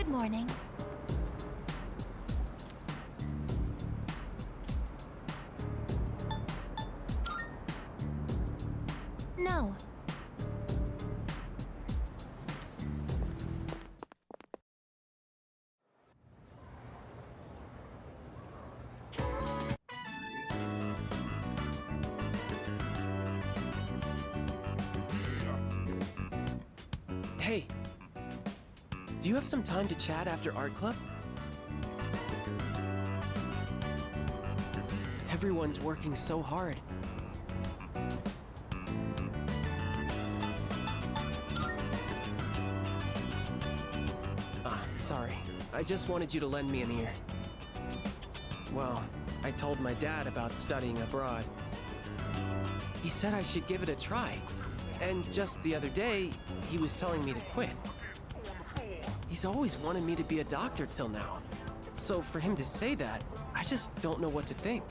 Good morning. No. Hey, do you have some time to chat after art club? Everyone's working so hard. Sorry. I just wanted you to lend me an ear. Well, I told my dad about studying abroad. He said I should give it a try. And just the other day, he was telling me to quit. He's always wanted me to be a doctor till now. So for him to say that, I just don't know what to think.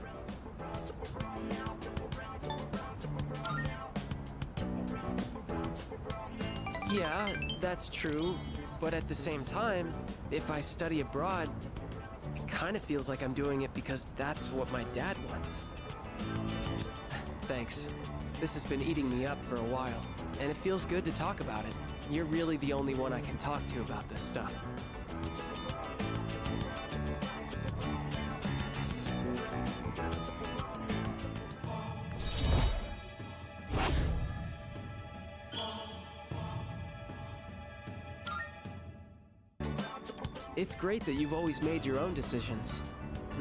Yeah, that's true. But at the same time, if I study abroad, it kind of feels like I'm doing it because that's what my dad wants. Thanks. This has been eating me up for a while, and it feels good to talk about it. You're really the only one I can talk to about this stuff. It's great that you've always made your own decisions.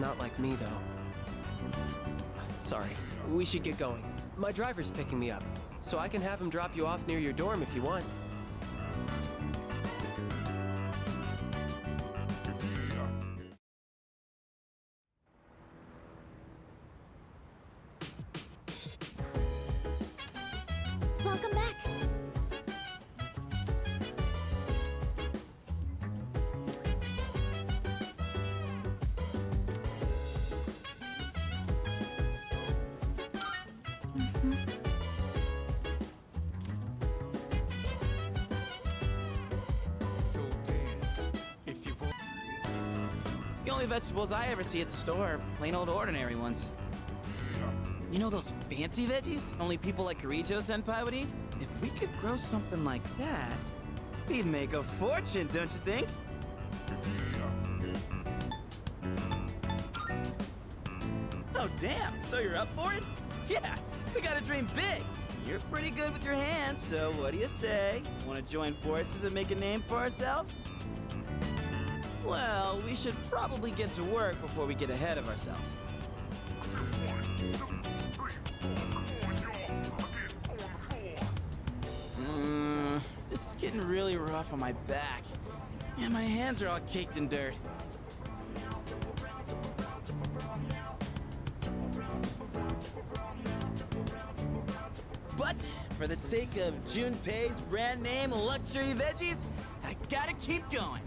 Not like me, though. Sorry, we should get going. My driver's picking me up, so I can have him drop you off near your dorm if you want. Welcome back. The only vegetables I ever see at the store are plain old ordinary ones. You know those fancy veggies only people like Kirijo-senpai would eat? If we could grow something like that, we'd make a fortune, don't you think? Oh, damn. So you're up for it? Yeah, we gotta dream big. You're pretty good with your hands, so what do you say? Want to join forces and make a name for ourselves? Well, we should probably get to work before we get ahead of ourselves. This is getting really rough on my back. Yeah, my hands are all caked in dirt. But for the sake of Junpei's brand name luxury veggies, I gotta keep going.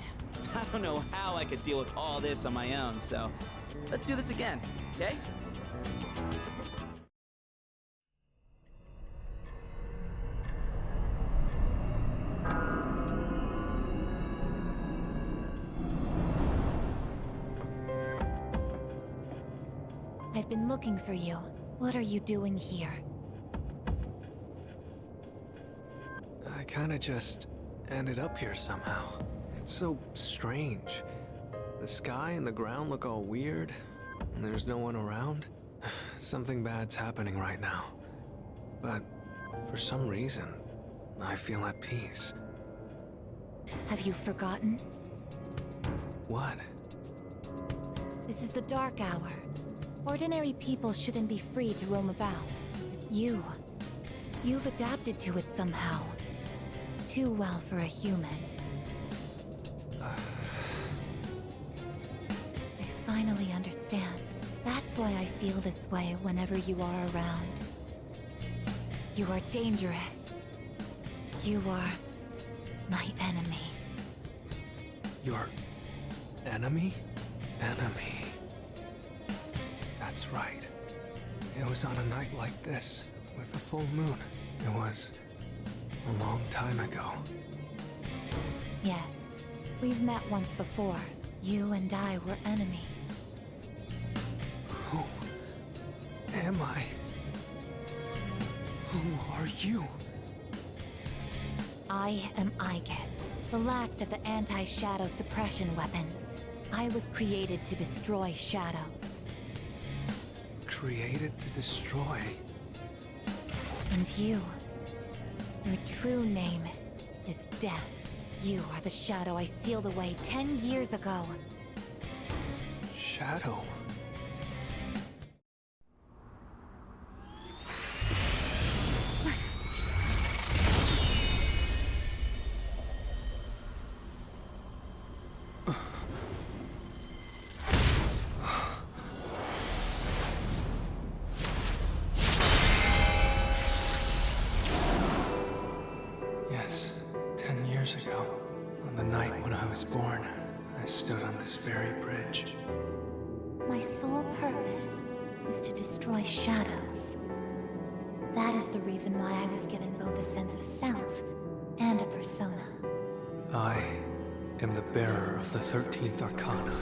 I don't know how I could deal with all this on my own, so let's do this again, okay? I've been looking for you. What are you doing here? I kinda just ended up here somehow. It's so strange. The sky and the ground look all weird, and there's no one around. Something bad's happening right now. But for some reason, I feel at peace. Have you forgotten? What? This is the dark hour. Ordinary people shouldn't be free to roam about. You've adapted to it somehow. Too well for a human. I finally understand. That's why I feel this way whenever you are around. You are dangerous. You are my enemy. Your enemy? Enemy. That's right. It was on a night like this, with a full moon. It was a long time ago. Yes, We've met once before. You and I were enemies. Who am I? Who are you? I am Aegis, the last of the anti-shadow suppression weapons. I was created to destroy shadows. Created to destroy. And you, your true name is Death. You are the shadow I sealed away 10 years ago. Shadow? Yes, 10 years ago, on the night when I was born, I stood on this very bridge. My sole purpose is to destroy shadows. That is the reason why I was given both a sense of self and a persona. I am the bearer of the 13th Arcana.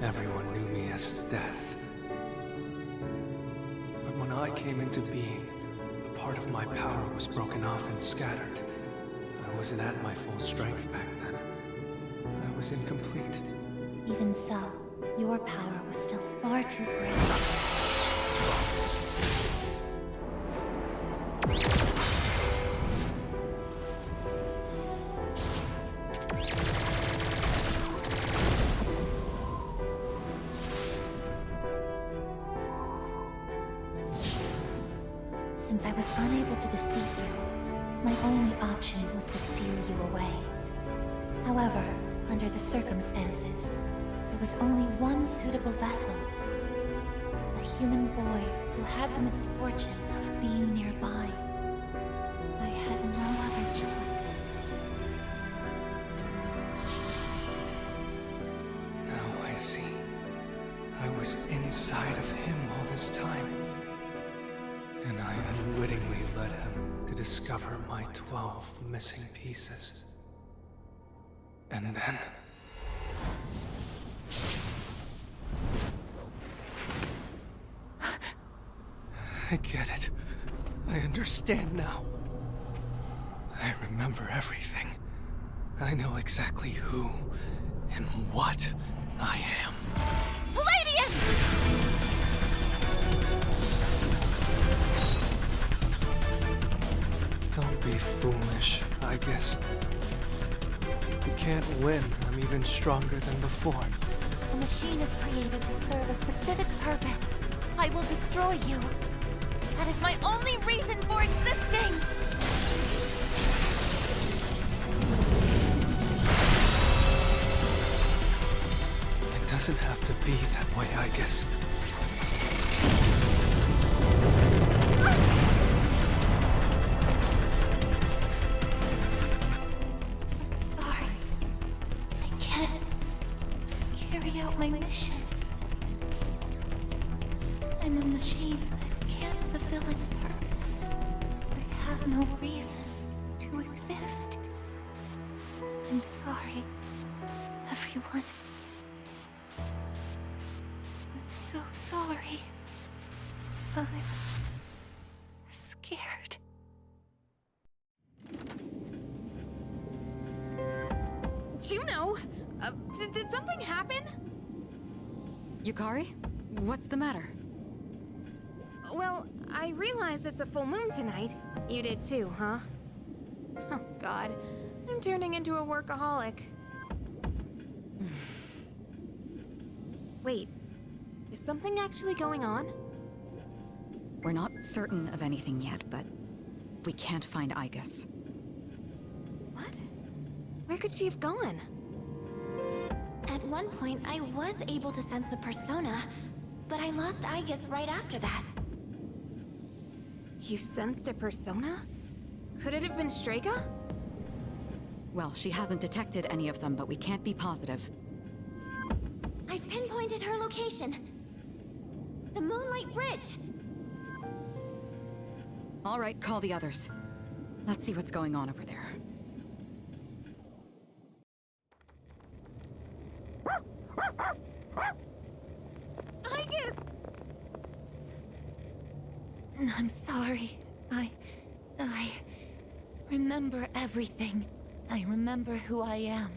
Everyone knew me as Death. But when I came into being, a part of my power was broken off and scattered. I wasn't at my full strength back then. I was incomplete. Even so, your power was still far too great. Since I was unable to defeat you, my only option was to seal you away. However, under the circumstances, there was only one suitable vessel. A human boy who had the misfortune of being nearby. I had no other choice. Now I see. I was inside of him all this time. And I unwittingly led him to discover my 12 missing pieces. And then... I get it. I understand now. I remember everything. I know exactly who and what I am. Don't be foolish, I guess. You can't win. I'm even stronger than before. The machine is created to serve a specific purpose. I will destroy you. That is my only reason for existing! It doesn't have to be that way, I guess. Sorry. I can't carry out my mission. I'm a machine that can't fulfill its purpose. I have no reason to exist. I'm sorry, everyone. I'm so sorry. I'm scared. Juno! Did something happen? Yukari? What's the matter? Well, I realize it's a full moon tonight. You did too, huh? Oh god, I'm turning into a workaholic. Wait, is something actually going on? We're not certain of anything yet, but we can't find Aegis. What? Where could she have gone? At one point, I was able to sense a persona, but I lost Aegis right after that. You sensed a persona? Could it have been Strega? Well, she hasn't detected any of them, but we can't be positive. I've pinpointed her location. The Moonlight Bridge. All right, call the others. Let's see what's going on over there. I'm sorry. I remember everything. I remember who I am,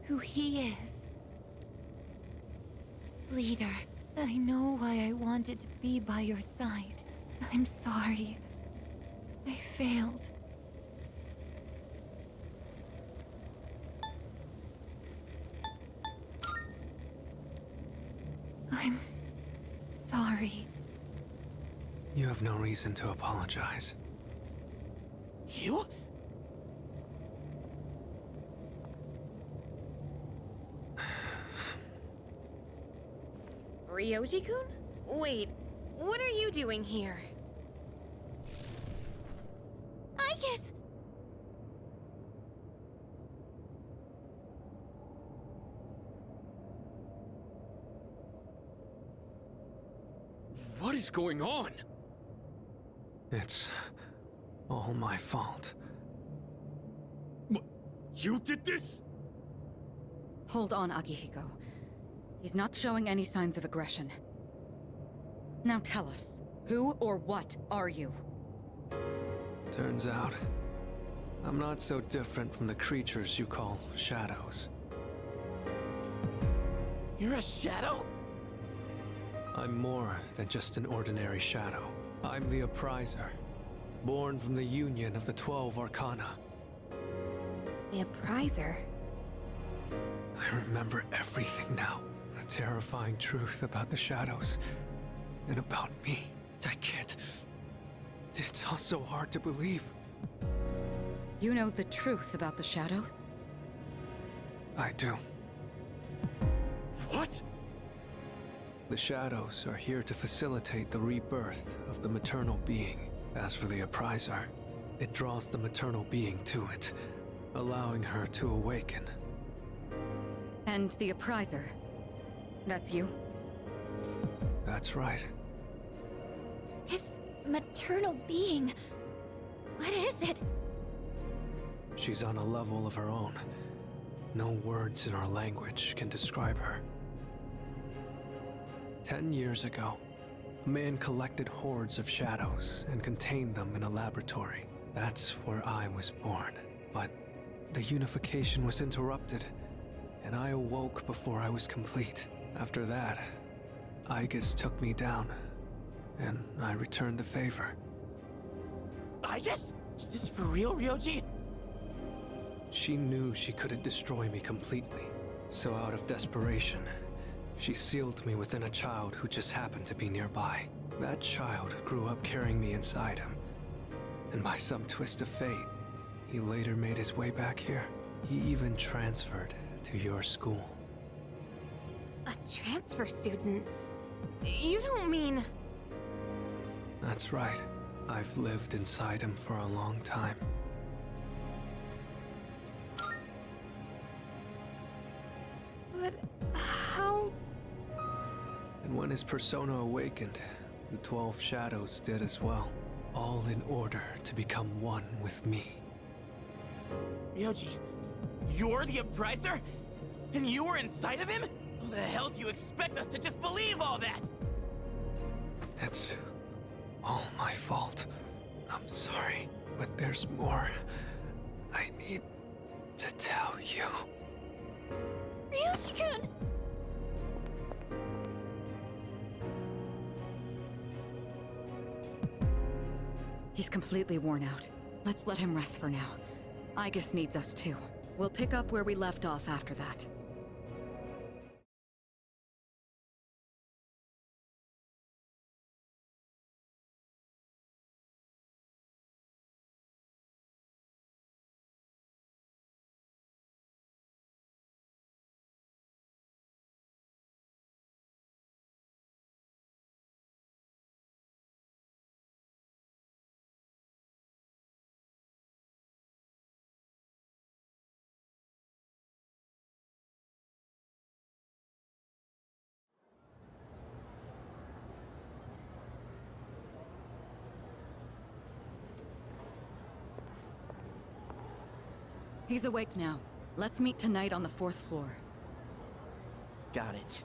who he is. Leader, I know why I wanted to be by your side. I'm sorry. I failed. I'm sorry. You have no reason to apologize. You? Ryoji-kun? Wait, what are you doing here? I guess. What is going on? It's all my fault. You did this? Hold on, Akihiko. He's not showing any signs of aggression. Now tell us, who or what are you? Turns out, I'm not so different from the creatures you call shadows. You're a shadow? I'm more than just an ordinary shadow. I'm the Appriser, born from the union of the 12 Arcana. The Appriser? I remember everything now. The terrifying truth about the shadows, and about me. I can't... It's all so hard to believe. You know the truth about the shadows? I do. What? The shadows are here to facilitate the rebirth of the maternal being. As for the Appriser, it draws the maternal being to it, allowing her to awaken. And the Appriser, that's you? That's right. His maternal being. What is it? She's on a level of her own. No words in our language can describe her. 10 years ago, a man collected hordes of shadows and contained them in a laboratory. That's where I was born. But the unification was interrupted, and I awoke before I was complete. After that, Aigis took me down, and I returned the favor. I guess? Is this for real, Ryoji? She knew she couldn't destroy me completely, so out of desperation, she sealed me within a child who just happened to be nearby. That child grew up carrying me inside him, and by some twist of fate, he later made his way back here. He even transferred to your school. A transfer student? You don't mean... That's right. I've lived inside him for a long time. But how... And when his persona awakened, the 12 shadows did as well. All in order to become one with me. Ryoji, you're the Appriser? And you were inside of him? How the hell do you expect us to just believe all that? It's all my fault. I'm sorry, but there's more I need to tell you. Ryoji-kun! He's completely worn out. Let's let him rest for now. Aigis needs us too. We'll pick up where we left off after that. He's awake now. Let's meet tonight on the 4th floor. Got it.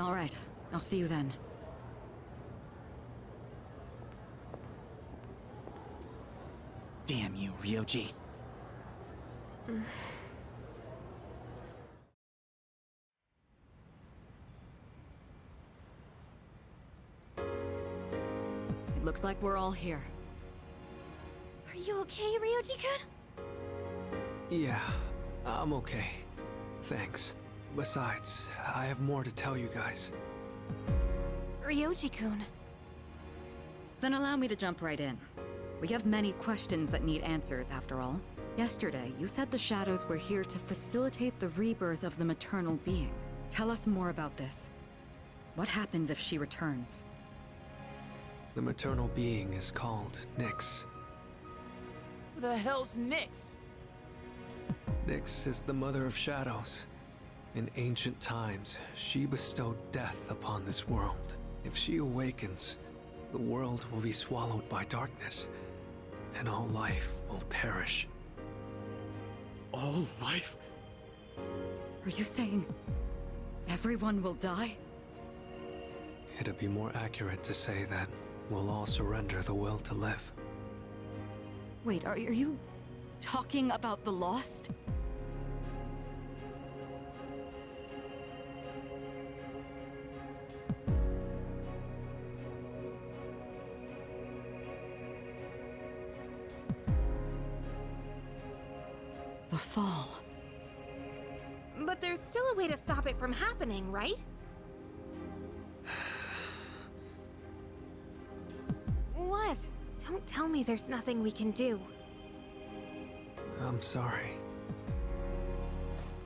All right, I'll see you then. Damn you, Ryoji. It looks like we're all here. Are you okay, Ryoji-kun? Yeah, I'm okay. Thanks. Besides, I have more to tell you guys. Ryoji-kun. Then allow me to jump right in. We have many questions that need answers, after all. Yesterday, you said the shadows were here to facilitate the rebirth of the maternal being. Tell us more about this. What happens if she returns? The maternal being is called Nyx. Who the hell's Nyx? Nyx is the mother of shadows. In ancient times, she bestowed death upon this world. If she awakens, the world will be swallowed by darkness, and all life will perish. All life? Are you saying everyone will die? It'd be more accurate to say that we'll all surrender the will to live. Wait, are you talking about the Lost? The Fall. But there's still a way to stop it from happening, right? What? Don't tell me there's nothing we can do. I'm sorry.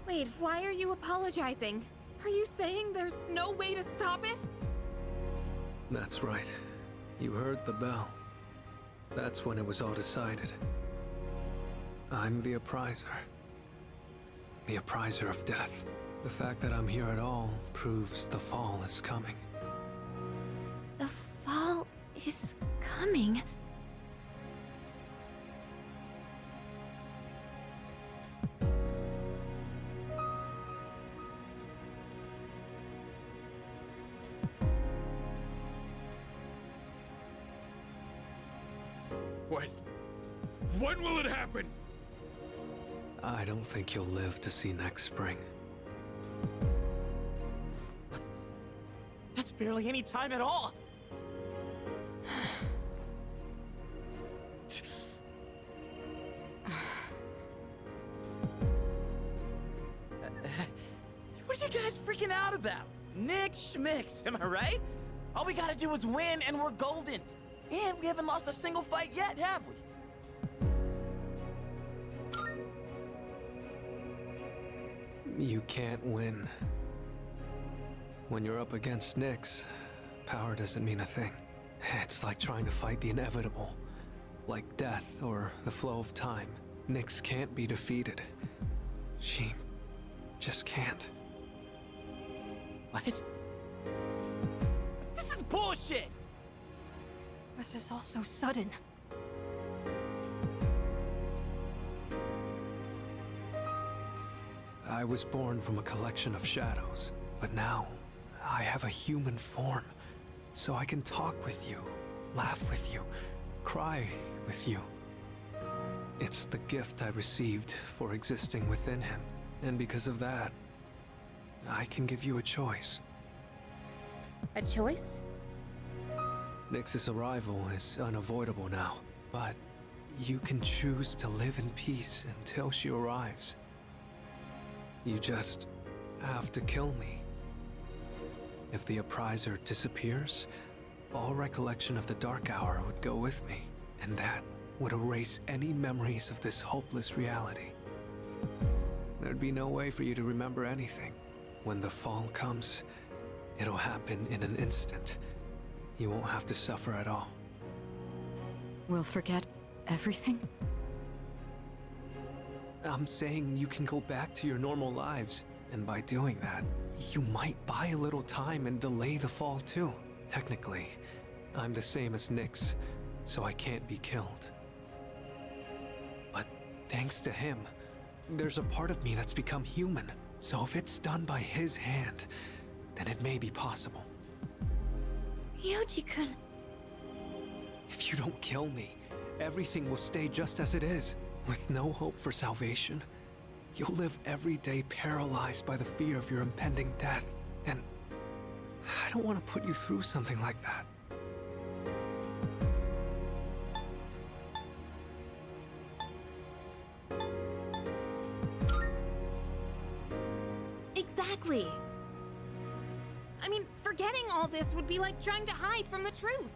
Wait, why are you apologizing? Are you saying there's no way to stop it? That's right. You heard the bell. That's when it was all decided. I'm the appriser. The appriser of death. The fact that I'm here at all proves the fall is coming. The fall is coming. When will it happen? I don't think you'll live to see next spring. That's barely any time at all. What are you guys freaking out about? Nick Schmicks, am I right? All we gotta do is win and we're golden. And we haven't lost a single fight yet, have we? You can't win. When you're up against Nyx, power doesn't mean a thing. It's like trying to fight the inevitable. Like death or the flow of time. Nyx can't be defeated. She just can't. What? This is bullshit! This is all so sudden. I was born from a collection of shadows, but now I have a human form, so I can talk with you, laugh with you, cry with you. It's the gift I received for existing within him, and because of that, I can give you a choice. A choice? Nyx's arrival is unavoidable now, but you can choose to live in peace until she arrives. You just have to kill me. If the appriser disappears, all recollection of the Dark Hour would go with me, and that would erase any memories of this hopeless reality. There'd be no way for you to remember anything. When the fall comes, it'll happen in an instant. You won't have to suffer at all. We'll forget everything? I'm saying you can go back to your normal lives, and by doing that, you might buy a little time and delay the fall too. Technically, I'm the same as Nyx, so I can't be killed. But thanks to him, there's a part of me that's become human. So if it's done by his hand, then it may be possible. Ryoji-kun. If you don't kill me, everything will stay just as it is. With no hope for salvation, you'll live every day paralyzed by the fear of your impending death. And I don't want to put you through something like that. Exactly. I mean, forgetting all this would be like trying to hide from the truth.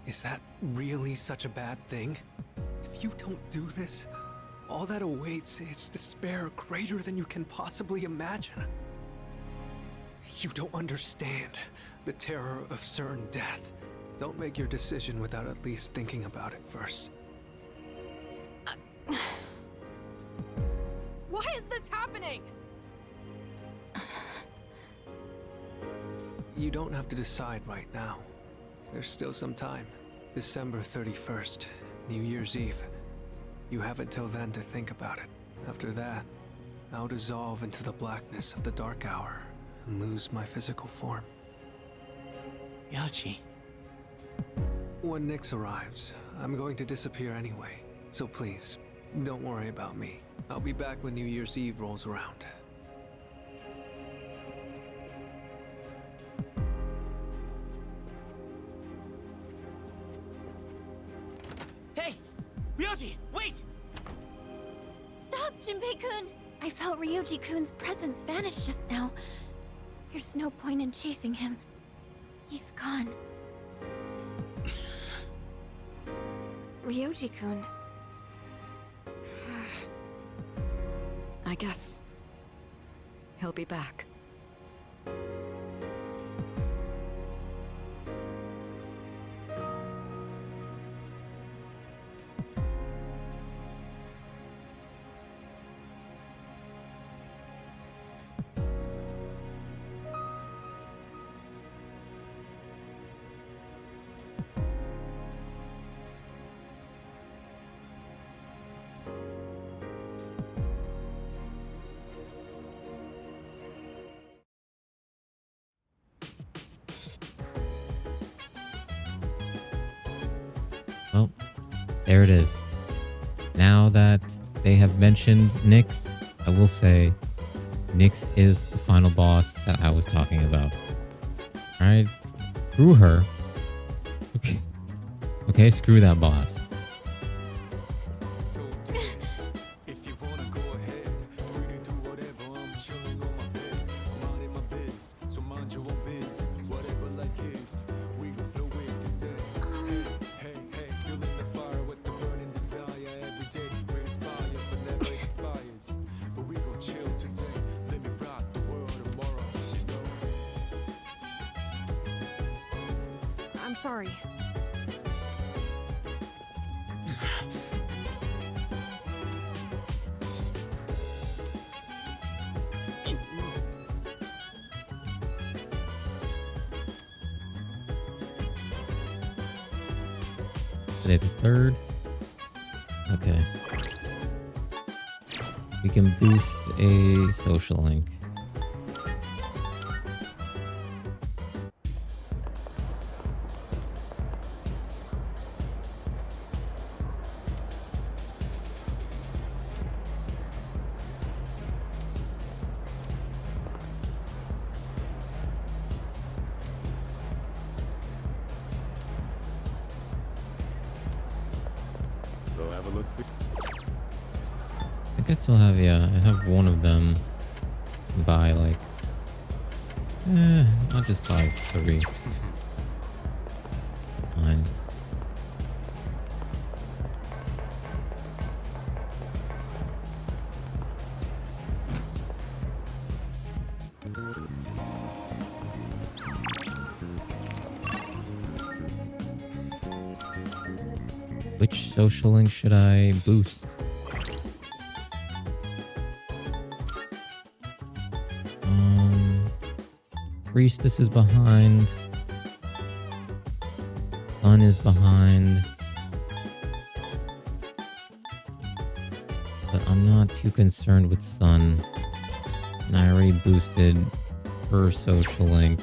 Is that really such a bad thing? If you don't do this, all that awaits is despair greater than you can possibly imagine. You don't understand the terror of certain death. Don't make your decision without at least thinking about it first. Why is this happening? You don't have to decide right now. There's still some time. December 31st, New Year's Eve. You have until then to think about it. After that, I'll dissolve into the blackness of the dark hour and lose my physical form. Yoji. When Nyx arrives, I'm going to disappear anyway. So please, don't worry about me. I'll be back when New Year's Eve rolls around. Hey! Ryoji, wait! Stop, Junpei-kun! I felt Ryoji-kun's presence vanish just now. There's no point in chasing him. He's gone. Ryoji-kun. I guess he'll be back. Well, there it is. Now that they have mentioned Nyx, I will say Nyx is the final boss that I was talking about. Alright? Screw her. Okay. Okay, screw that boss. I'm sorry. Today the 3rd. Okay. We can boost a social link. I think I still have, yeah, I have one of them buy like, I'll just buy 3. Fine. Which social link should I boost? Priestess is behind. Sun is behind. But I'm not too concerned with Sun. And I already boosted her social link.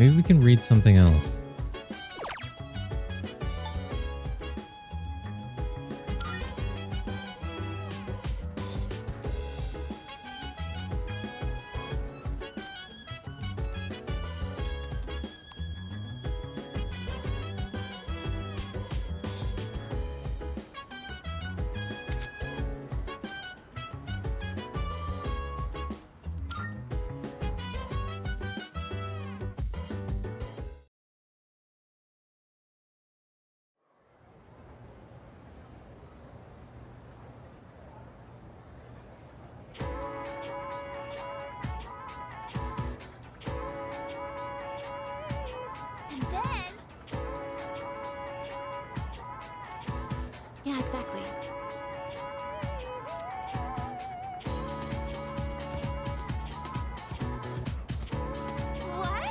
Maybe we can read something else. And then... Yeah, exactly. What?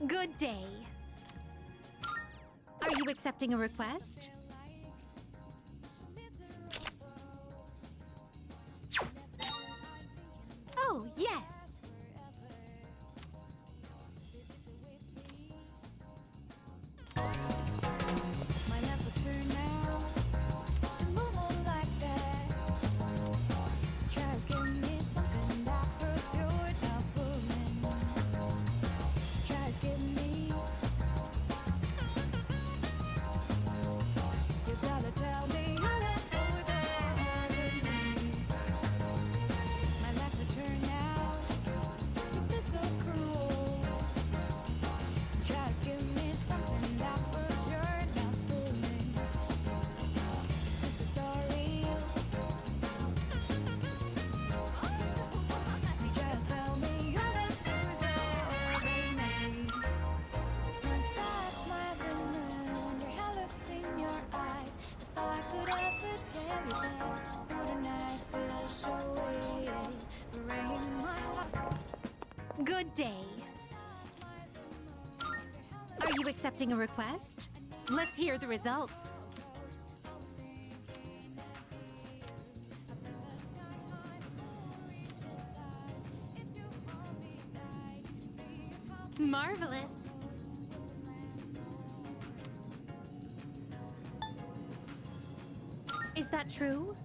Good day. Are you accepting a request? Oh, yes. Good day. Are you accepting a request? Let's hear the results. Marvelous. Is that true?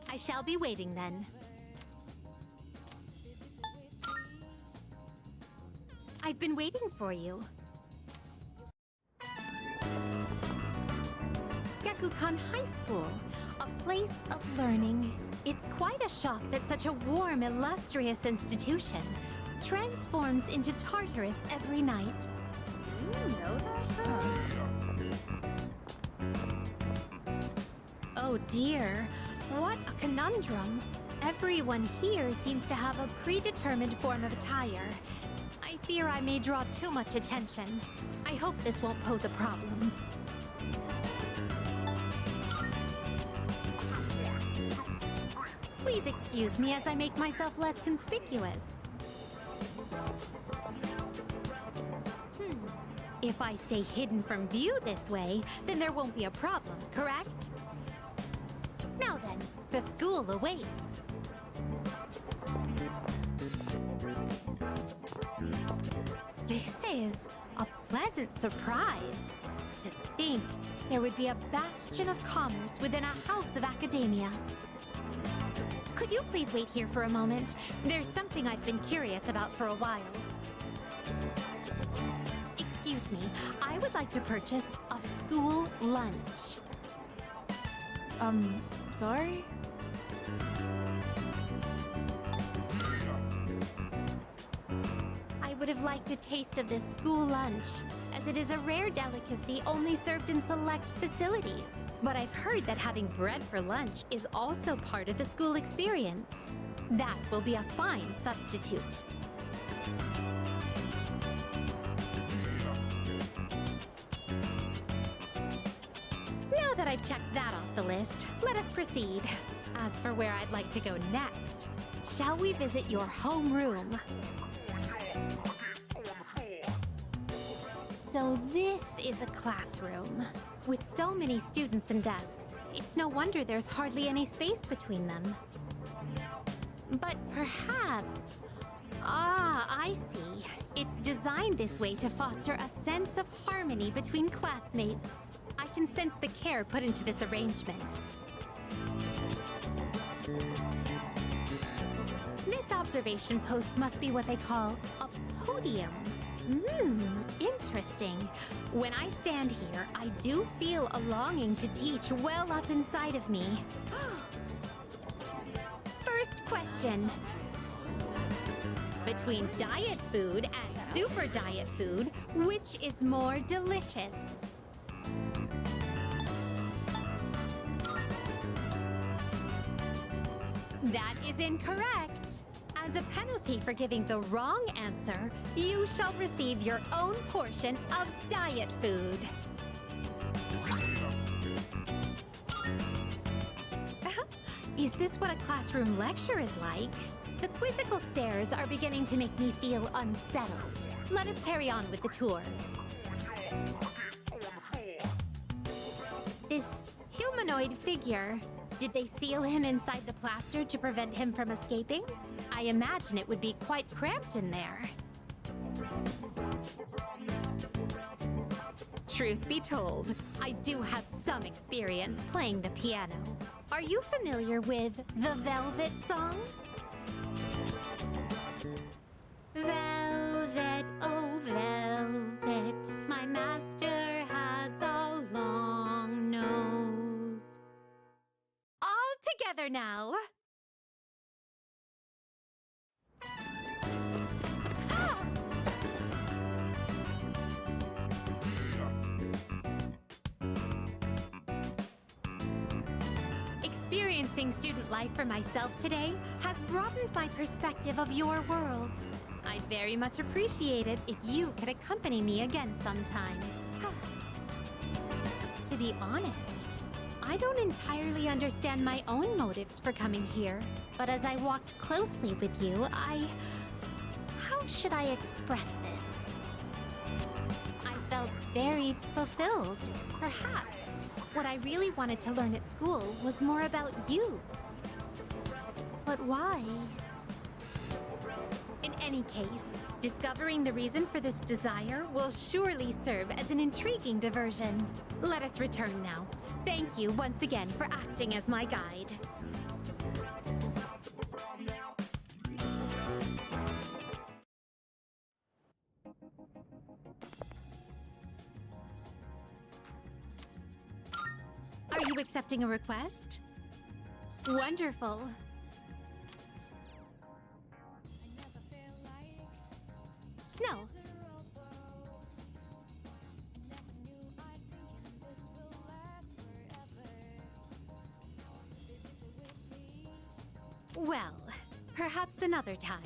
I shall be waiting then. I've been waiting for you. Gakukan High School, a place of learning. It's quite a shock that such a warm, illustrious institution transforms into Tartarus every night. You know that? Oh dear, what a conundrum. Everyone here seems to have a predetermined form of attire. I fear I may draw too much attention. I hope this won't pose a problem. Please excuse me as I make myself less conspicuous. If I stay hidden from view this way, then there won't be a problem, correct? Now then, the school awaits. This is a pleasant surprise. To think there would be a bastion of commerce within a house of academia. Could you please wait here for a moment? There's something I've been curious about for a while. Excuse me, I would like to purchase a school lunch. Sorry? I would have liked a taste of this school lunch, as it is a rare delicacy only served in select facilities. But I've heard that having bread for lunch is also part of the school experience. That will be a fine substitute. I've checked that off the list. Let us proceed. As for where I'd like to go next, shall we visit your homeroom? So this is a classroom. With so many students and desks, it's no wonder there's hardly any space between them. But perhaps... Ah, I see. It's designed this way to foster a sense of harmony between classmates. I can sense the care put into this arrangement. This observation post must be what they call a podium. Interesting. When I stand here, I do feel a longing to teach well up inside of me. First question. Between diet food and super diet food, which is more delicious? That is incorrect. As a penalty for giving the wrong answer, you shall receive your own portion of diet food. Is this what a classroom lecture is like? The quizzical stares are beginning to make me feel unsettled. Let us carry on with the tour. This humanoid figure, did they seal him inside the plaster to prevent him from escaping? I imagine it would be quite cramped in there. Truth be told, I do have some experience playing the piano. Are you familiar with the Velvet song? Velvet, oh velvet, my master has a long nose. All together now. Experiencing student life for myself today has broadened my perspective of your world. I'd very much appreciate it if you could accompany me again sometime. To be honest, I don't entirely understand my own motives for coming here. But as I walked closely with you, how should I express this? I felt very fulfilled. Perhaps what I really wanted to learn at school was more about you. But why? In any case, discovering the reason for this desire will surely serve as an intriguing diversion. Let us return now. Thank you once again for acting as my guide. Are you accepting a request? Wonderful. No. Well, perhaps another time.